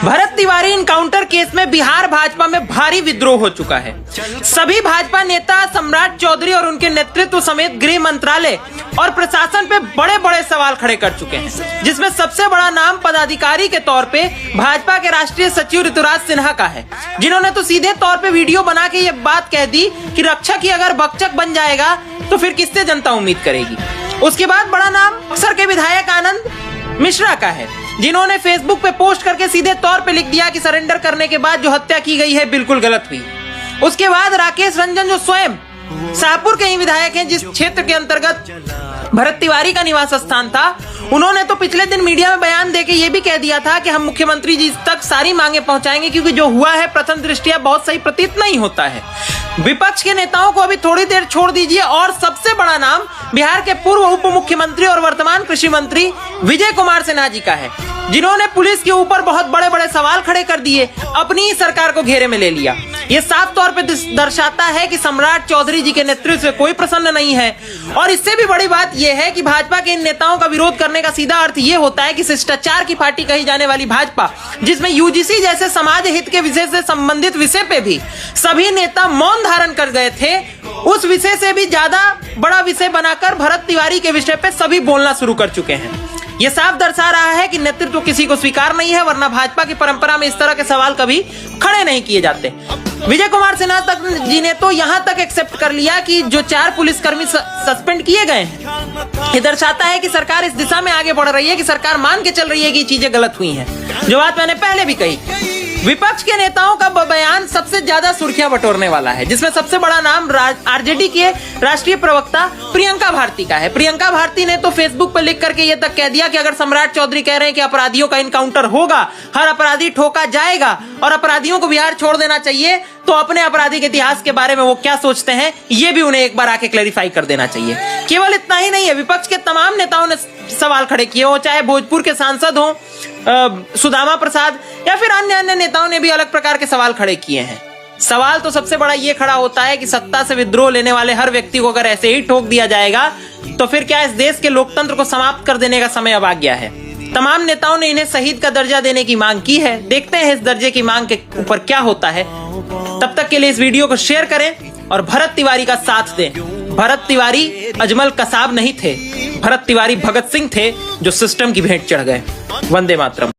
Bharat Tiwari encounter case में बिहार भाजपा में भारी विद्रोह हो चुका है। सभी भाजपा नेता सम्राट चौधरी और उनके नेतृत्व समेत गृह मंत्रालय और प्रशासन पे बड़े बड़े सवाल खड़े कर चुके हैं, जिसमें सबसे बड़ा नाम पदाधिकारी के तौर पे भाजपा के राष्ट्रीय सचिव ऋतुराज सिन्हा का है, जिन्होंने तो सीधे तौर पे वीडियो बना के ये बात कह दी कि रक्षक ही अगर भक्षक बन जाएगा तो फिर किससे जनता उम्मीद करेगी। उसके बाद बड़ा नाम बक्सर के विधायक आनंद मिश्रा का है, जिन्होंने फेसबुक पे पोस्ट करके सीधे तौर पे लिख दिया कि सरेंडर करने के बाद जो हत्या की गई है बिल्कुल गलत हुई। उसके बाद राकेश रंजन, जो स्वयं शाहपुर के ही विधायक हैं, जिस क्षेत्र के अंतर्गत भरत तिवारी का निवास स्थान था, उन्होंने तो पिछले दिन मीडिया में बयान देके ये भी कह दिया था कि हम मुख्यमंत्री जी तक सारी मांगे पहुंचाएंगे, क्योंकि जो हुआ है प्रथम दृष्टया बहुत सही प्रतीत नहीं होता है। विपक्ष के नेताओं को अभी थोड़ी देर छोड़ दीजिए और सबसे बड़ा नाम बिहार के पूर्व उप मुख्यमंत्री और वर्तमान कृषि मंत्री विजय कुमार सिन्हा जी का है, जिन्होंने पुलिस के ऊपर बहुत बड़े बड़े सवाल खड़े कर दिए, अपनी ही सरकार को घेरे में ले लिया। ये साफ तौर पे दर्शाता है कि सम्राट चौधरी जी के नेतृत्व से कोई प्रसन्न नहीं है। और इससे भी बड़ी बात यह है कि भाजपा के इन नेताओं का विरोध करने का सीधा अर्थ ये होता है कि शिष्टाचार की पार्टी कही जाने वाली भाजपा, जिसमें यूजीसी जैसे समाज हित के विषय से संबंधित विषय पे भी सभी नेता मौन धारण कर गए थे, उस विषय से भी ज्यादा बड़ा विषय बनाकर भरत तिवारी के विषय पे सभी बोलना शुरू कर चुके हैं। यह साफ दर्शा रहा है कि नेतृत्व किसी को स्वीकार नहीं है, वरना भाजपा की परंपरा में इस तरह के सवाल कभी खड़े नहीं किए जाते। विजय कुमार सिन्हा जी ने तो यहां तक एक्सेप्ट कर लिया कि जो 4 पुलिसकर्मी सस्पेंड किए गए हैं, ये दर्शाता है कि सरकार इस दिशा में आगे बढ़ रही है, कि सरकार मान के चल रही है कि चीजें गलत हुई हैं, जो बात मैंने पहले भी कही। विपक्ष के नेताओं का बयान सबसे ज्यादा सुर्खियां बटोरने वाला है, जिसमें सबसे बड़ा नाम आरजेडी के राष्ट्रीय प्रवक्ता प्रियंका भारती का है। प्रियंका भारती ने तो फेसबुक पर लिख करके ये तक कह दिया कि अगर सम्राट चौधरी कह रहे हैं कि अपराधियों का इनकाउंटर होगा, हर अपराधी ठोका जाएगा और अपराधियों को बिहार छोड़ देना चाहिए, तो अपने आपराधिक इतिहास के बारे में वो क्या सोचते हैं ये भी उन्हें एक बार आके क्लैरिफाई कर देना चाहिए। केवल इतना ही नहीं है, विपक्ष के तमाम नेताओं ने सवाल खड़े किए हो, चाहे भोजपुर के सांसद हो सुदामा प्रसाद या फिर अन्य नेताओं ने भी अलग प्रकार के सवाल खड़े किए हैं। सवाल तो सबसे बड़ा ये खड़ा होता है कि सत्ता से विद्रोह लेने वाले हर व्यक्ति को अगर ऐसे ही ठोक दिया जाएगा तो फिर क्या इस देश के लोकतंत्र को समाप्त कर देने का समय अब आ गया है। तमाम नेताओं ने इन्हें शहीद का दर्जा देने की मांग की है, देखते हैं इस दर्जे की मांग के ऊपर क्या होता है। तब तक के लिए इस वीडियो को शेयर करें और भरत तिवारी का साथ दें। भरत तिवारी अजमल कसाब नहीं थे, भरत तिवारी भगत सिंह थे जो सिस्टम की भेंट चढ़ गए। वंदे मातरम।